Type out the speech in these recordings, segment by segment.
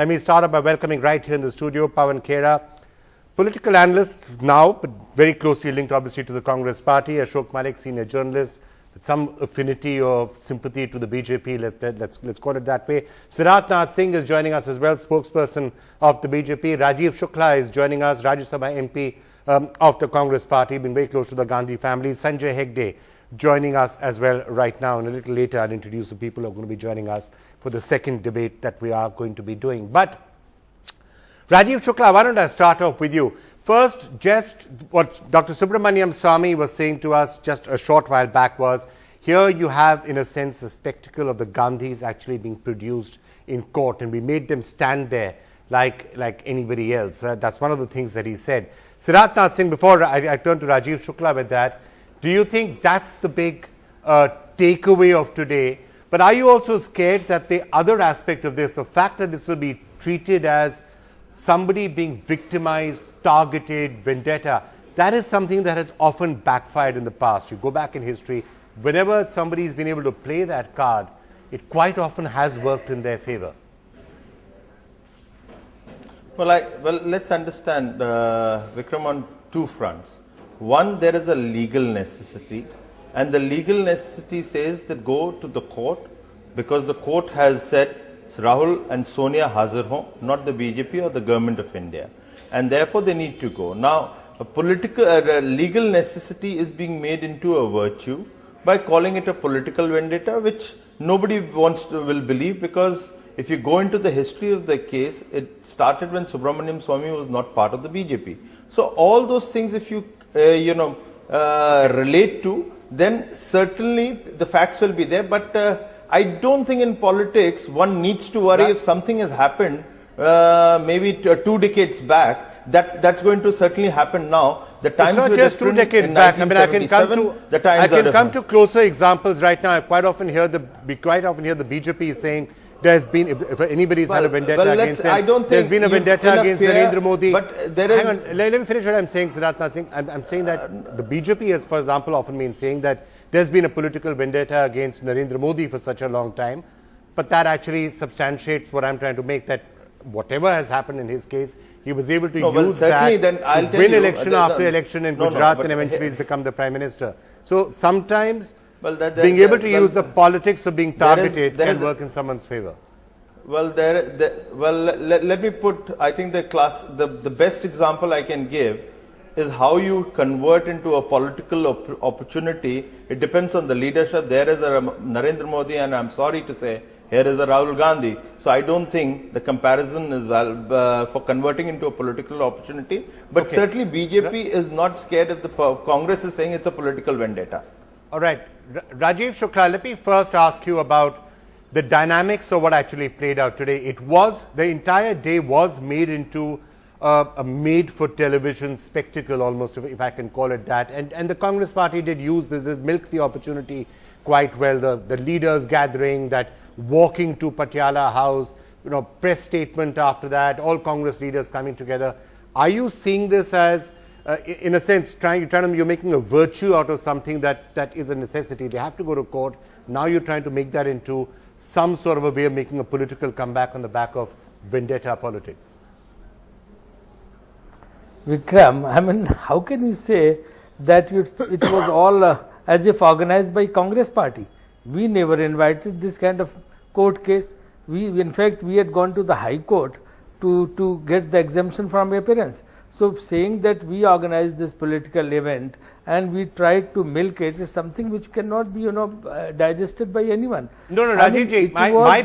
Let me start by welcoming right here in the studio Pawan Khera, political analyst now, but very closely linked obviously to the Congress party. Ashok Malik, senior journalist with some affinity or sympathy to the BJP, let's call it that way. Siddharth Singh is joining us as well, spokesperson of the BJP. Rajiv Shukla is joining us, Rajya Sabha MP of the Congress party, been very close to the Gandhi family. Sanjay Hegde joining us as well right now, and a little later I'll introduce the people who are going to be joining us for the second debate that we are going to be doing. But Rajiv Shukla, why don't I start off with you? First, just what Dr Subramanian Swamy was saying to us just a short while back was, here you have in a sense the spectacle of the Gandhis actually being produced in court, and we made them stand there like anybody else. That's one of the things that he said. Siddharth Singh, before I turn to Rajiv Shukla with that, do you think that's the big takeaway of today? But are you also scared that the other aspect of this, the fact that this will be treated as somebody being victimized, targeted, vendetta, that is something that has often backfired in the past. You go back in history, whenever somebody has been able to play that card, it quite often has worked in their favor. Well, let's understand, Vikram, on two fronts. One, there is a legal necessity, and the legal necessity says that go to the court, because the court has said Rahul and Sonia Hazir ho, not the BJP or the government of India, and therefore they need to go. Now, a political, legal necessity is being made into a virtue by calling it a political vendetta, which nobody will believe, because if you go into the history of the case, it started when Subramanian Swamy was not part of the BJP. So all those things, if you relate to, then certainly the facts will be there. But I don't think in politics one needs to worry if something has happened maybe 2 decades back. That's going to certainly happen now. The times it's not just 2 decades back. I mean, I can come to closer examples right now. I quite often hear the BJP saying there's been, if anybody's had a vendetta against him, there's been a vendetta against Narendra Modi. But there is, hang on, let me finish what I'm saying, Siddharth Singh. I'm saying that the BJP has, for example, often been saying that there's been a political vendetta against Narendra Modi for such a long time, but that actually substantiates what I'm trying to make, that whatever has happened in his case, he was able to use that to win election after election in Gujarat and eventually he's become the Prime Minister. So sometimes being able to use the politics of being targeted can work in someone's favor. Well, let me put, I think the best example I can give is how you convert into a political opportunity. It depends on the leadership. There is a Narendra Modi, and I'm sorry to say, here is a Rahul Gandhi. So I don't think the comparison is for converting into a political opportunity. But certainly BJP is not scared if the Congress is saying it's a political vendetta. All right. Rajiv Shukla, let me first ask you about the dynamics of what actually played out today. The entire day was made into a made-for-television spectacle almost, if I can call it that. And the Congress party did use this, milk the opportunity quite well. The leaders gathering, that walking to Patiala House, press statement after that, all Congress leaders coming together. Are you seeing this as, in a sense, you're making a virtue out of something that is a necessity? They have to go to court. Now you're trying to make that into some sort of a way of making a political comeback on the back of vendetta politics. Vikram, I mean, how can you say that it was all as if organized by Congress party? We never invited this kind of court case. In fact, we had gone to the High Court to get the exemption from appearance. So saying that we organized this political event and we tried to milk it is something which cannot be, digested by anyone. No, Rajiv ji, my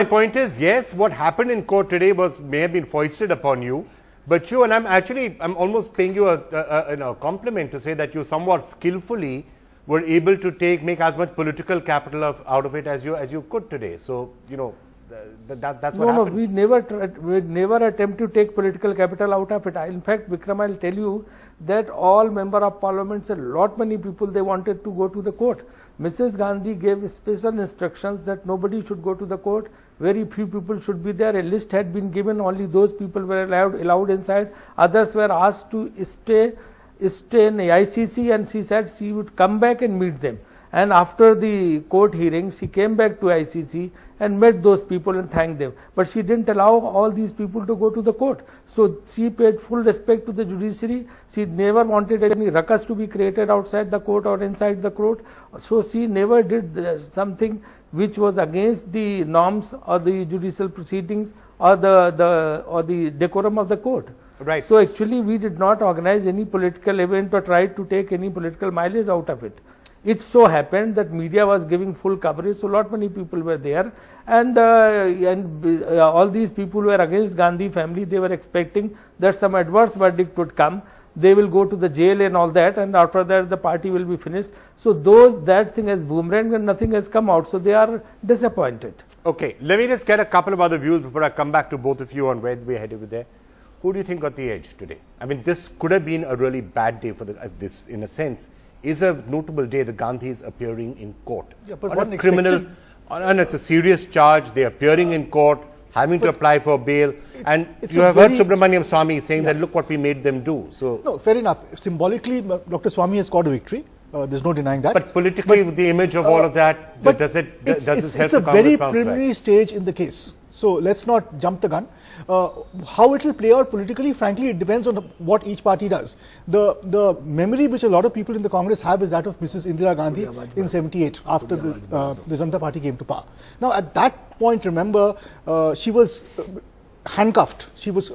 point is, yes, what happened in court today may have been foisted upon you, but you, and I'm almost paying you a compliment to say that you somewhat skillfully were able to make as much political capital out of it as you could today. So, that's what happened. We never attempt to take political capital out of it. In fact, Vikram, I'll tell you that all member of parliaments and many people, they wanted to go to the court. Mrs. Gandhi gave special instructions that nobody should go to the court. Very few people should be there. A list had been given. Only those people were allowed inside. Others were asked to stay in the ICC, and she said she would come back and meet them. And after the court hearing, she came back to ICC and met those people and thanked them. But she didn't allow all these people to go to the court. So she paid full respect to the judiciary. She never wanted any ruckus to be created outside the court or inside the court. So she never did something which was against the norms or the judicial proceedings or the decorum of the court. Right. So actually we did not organize any political event or try to take any political mileage out of it. It so happened that media was giving full coverage, so lot many people were there, and all these people were against Gandhi family. They were expecting that some adverse verdict would come. They will go to the jail and all that, and after that the party will be finished. So that thing has boomerang and nothing has come out. So they are disappointed. Okay, let me just get a couple of other views before I come back to both of you on where we're headed with there. Who do you think got the edge today? I mean, this could have been a really bad day for this, in a sense. Is a notable day, the Gandhis appearing in court. Yeah, but on a criminal, and it's a serious charge, they're appearing in court, having to apply for bail, and you have heard Subramanian Swamy saying that look what we made them do. So no, fair enough. Symbolically, Dr. Swamy has scored a victory. There's no denying that. But politically, with the image of all of that, does this help the Congress? It's a very preliminary stage in the case. So let's not jump the gun. How it will play out politically, frankly, it depends on what each party does. The memory which a lot of people in the Congress have is that of Mrs. Indira Gandhi in 78 after the Janata Party came to power. Now at that point, remember, she was handcuffed. She was,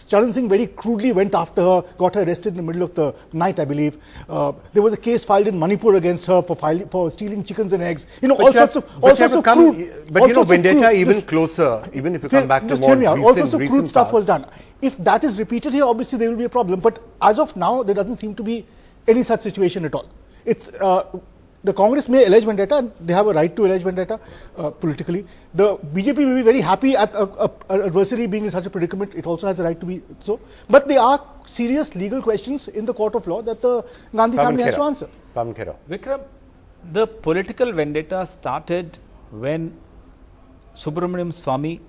Charan Singh very crudely went after her, got her arrested in the middle of the night, I believe. There was a case filed in Manipur against her for stealing chickens and eggs. You know, all sorts of crude. But you know, vendetta even closer, even if you come back to more recent stuff was done. If that is repeated here, obviously there will be a problem. But as of now, there doesn't seem to be any such situation at all. It's the Congress may allege vendetta, and they have a right to allege vendetta politically. The BJP may be very happy at an adversary being in such a predicament. It also has a right to be so. But there are serious legal questions in the court of law that the Gandhi family has to answer. Vikram, the political vendetta started when Subramanian Swamy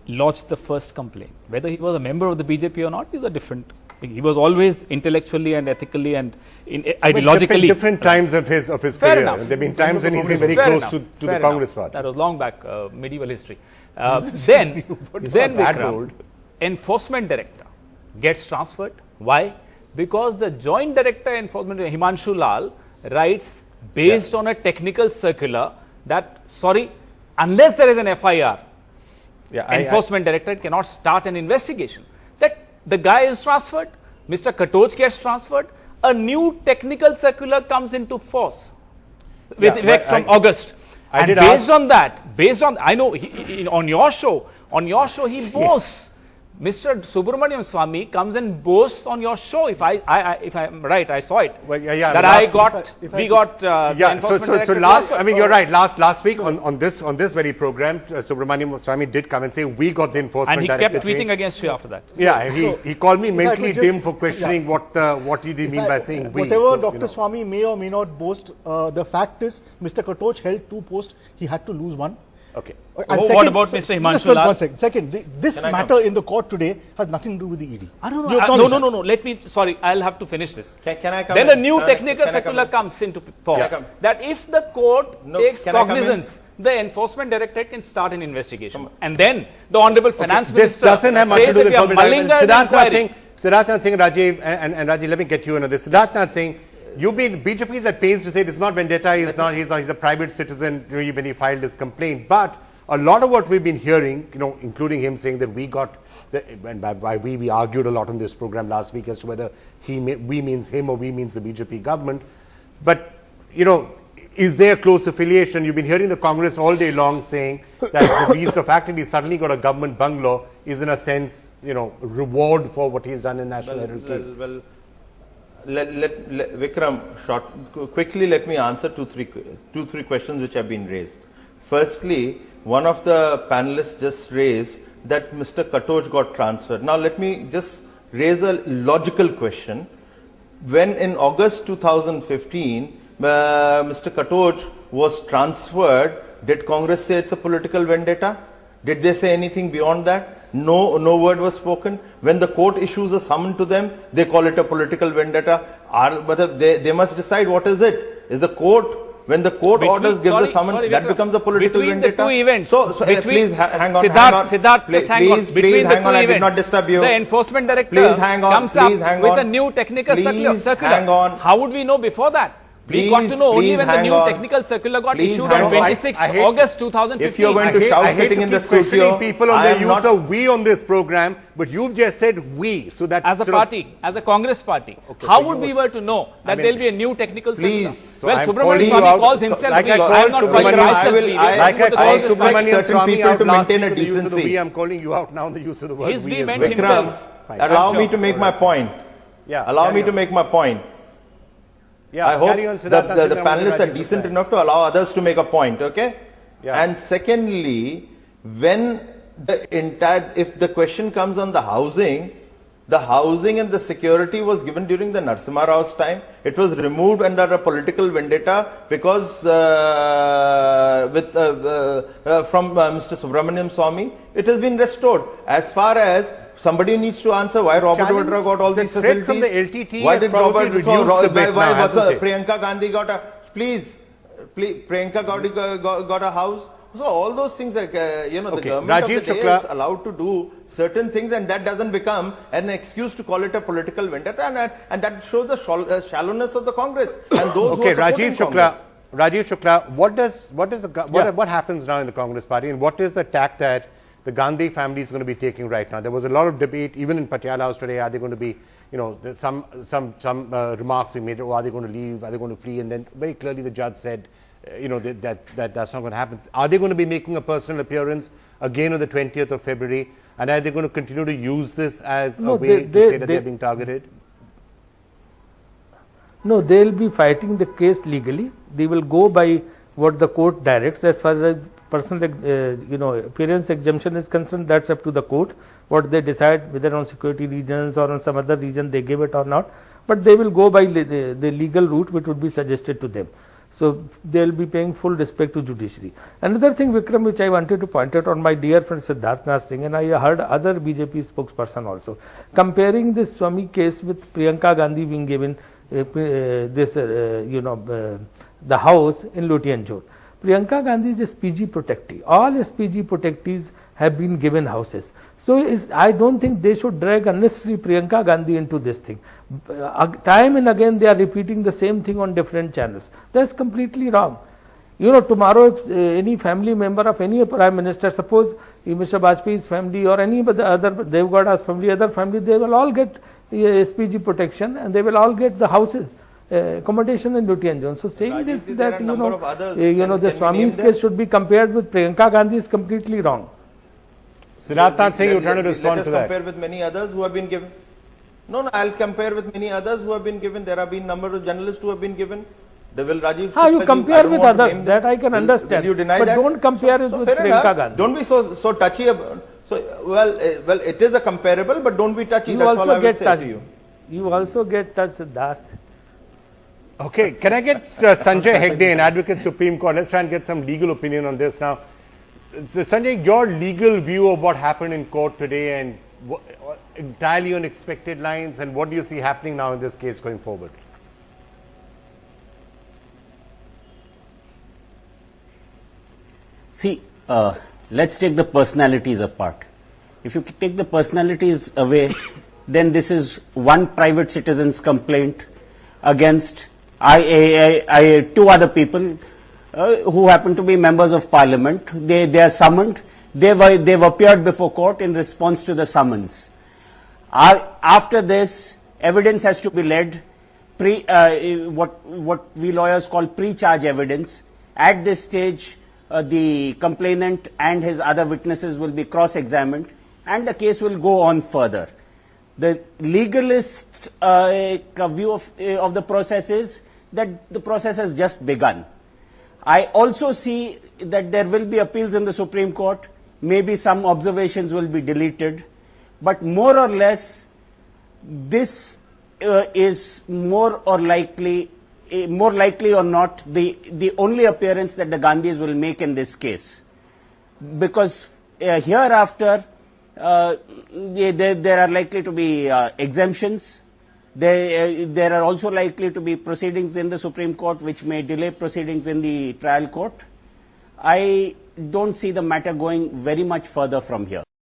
lodged the first complaint. Whether he was a member of the BJP or not is a different. He was always intellectually and ethically and ideologically. Different times of his career. Fair enough. There have been times when he's been very close to the Congress party. That was long back, medieval history. Then Vikram, enforcement director gets transferred. Why? Because the joint director enforcement, Himanshu Lal, writes based on a technical circular that, unless there is an FIR, enforcement directorate cannot start an investigation. That the guy is transferred, Mr. Katoj gets transferred, a new technical circular comes into force with effect from August. And based on that, I know on your show he boasts. Mr. Subramanian Swamy comes and boasts on your show. If I'm right, I saw it. Well, we got enforcement so I mean, you're right. Last week on this very program, Subramanian Swamy did come and say we got the enforcement. And he kept tweeting against you after that. Yeah, he called me mentally dim for questioning what did he mean by saying we. Whatever Dr. Swamy may or may not boast, the fact is Mr. Katoj held 2 posts. He had to lose 1. Okay. What about Mr. Himanshu Lal? Second, this matter in the court today has nothing to do with the ED. No. Let me, I'll have to finish this. Can I come Then a new technical circular comes into force that if the court takes cognizance, the enforcement directorate can start an investigation. And then the Honorable Finance Minister doesn't have much to do with the Siddharth Singh, Rajiv, and Rajiv, let me get you into this. Siddharth Singh, BJP is at pains to say it's not vendetta, he's a private citizen when he filed his complaint. But a lot of what we've been hearing, including him saying that and by we argued a lot on this program last week as to whether we means him or we means the BJP government. But, is there a close affiliation? You've been hearing the Congress all day long saying that the fact that he suddenly got a government bungalow is in a sense, reward for what he's done in National Herald case. Vikram, quickly let me answer two, three questions which have been raised. Firstly, one of the panelists just raised that Mr. Katoj got transferred. Now let me just raise a logical question. When in August 2015, Mr. Katoj was transferred, did Congress say it's a political vendetta? Did they say anything beyond that? No word was spoken. When the court issues a summon to them, they call it a political vendetta. But they must decide what is it. Is the court when the court orders gives a summons, that Vikram, becomes a political between vendetta. the two events, Please hang on. Siddharth, just hang on. Between the two I did events, not disturb you. the enforcement director Comes up with a new technical circular. Hang on. How would we know before that? We got to know only when the new technical circular got issued on 26 August 2015. If you're going to shout sitting in the studio, people on the use of we on this program, but you've just said we, so that as a party, as a Congress party, how would we were to know that there will be a new technical circular? Well, Subramanian Swamy calls himself like we. I am not called quite Subramanian Swamy out last maintain a week with the use of the decency. we, I'm calling you out now on the use of the word His we we as meant well. himself. Allow me to make my point. Allow me to make my point. I hope the panelists are decent enough to allow others to make a point, okay? And secondly, when if the question comes on the housing and the security was given during the Narasimha Rao's time. It was removed under a political vendetta because from Mr. Subramanian Swamy, it has been restored. As far as somebody needs to answer why Robert Vadra got all these facilities. From the LTT why did Robert why was Priyanka Gandhi got a Priyanka Gandhi got a house? So all those things, the government of the day is allowed to do certain things, and that doesn't become an excuse to call it a political vendetta, and that shows the shallowness of the Congress and those who are supporting Congress. Rajiv Shukla, what happens now in the Congress party, and what is the tack that the Gandhi family is going to be taking right now? There was a lot of debate, even in Patiala House today. Are they going to be, some remarks being made? Are they going to leave? Are they going to flee? And then very clearly the judge said, that's not going to happen. Are they going to be making a personal appearance again on the 20th of February? And are they going to continue to use this as a way to say that they're being targeted? No, they will be fighting the case legally. They will go by what the court directs. As far as personal, appearance exemption is concerned, that's up to the court. What they decide, whether on security reasons or on some other reason they give it or not. But they will go by the legal route which would be suggested to them. So they will be paying full respect to judiciary. Another thing, Vikram, which I wanted to point out on my dear friend Siddharth Singh, and I heard other BJP spokesperson also, comparing this Swamy case with Priyanka Gandhi being given the house in Lutianjore. Priyanka Gandhi is SPG protectee. All SPG protectees have been given houses. So I don't think they should drag unnecessarily Priyanka Gandhi into this thing. Time and again they are repeating the same thing on different channels. That's completely wrong. Tomorrow if any family member of any prime minister, suppose Mr. Bajpayee's family or any other Devgowda's family, other family, they will all get SPG protection and they will all get the houses. Accommodation in Lutianjore. So saying this that the Swamy's case should be compared with Priyanka Gandhi is completely wrong. Siddharth Singh, you're trying to respond to that. Let us compare with many others who have been given. No, I'll compare with many others who have been given. There have been number of journalists who have been given. How you compare with others? That I can understand. Will you deny but that? Don't compare it with Priyanka Gandhi. Don't be so touchy about. Well, it is a comparable, but don't be touchy. That's all I will say to you. You also get touched, Siddharth. Okay, can I get Sanjay Hegde, an advocate Supreme Court? Let's try and get some legal opinion on this now. So, Sanjay, your legal view of what happened in court today and entirely on expected lines, and what do you see happening now in this case going forward? See, let's take the personalities apart. If you take the personalities away, then this is one private citizen's complaint against two other people who happen to be members of parliament. They are summoned. They've appeared before court in response to the summons. After this, evidence has to be led, what we lawyers call pre-charge evidence. At this stage, the complainant and his other witnesses will be cross-examined, and the case will go on further. The legalist view of the process is that the process has just begun. I also see that there will be appeals in the Supreme Court. Maybe some observations will be deleted, but more or less, this is more likely or not the only appearance that the Gandhis will make in this case, because hereafter there are likely to be exemptions. There are also likely to be proceedings in the Supreme Court which may delay proceedings in the trial court. I don't see the matter going very much further from here.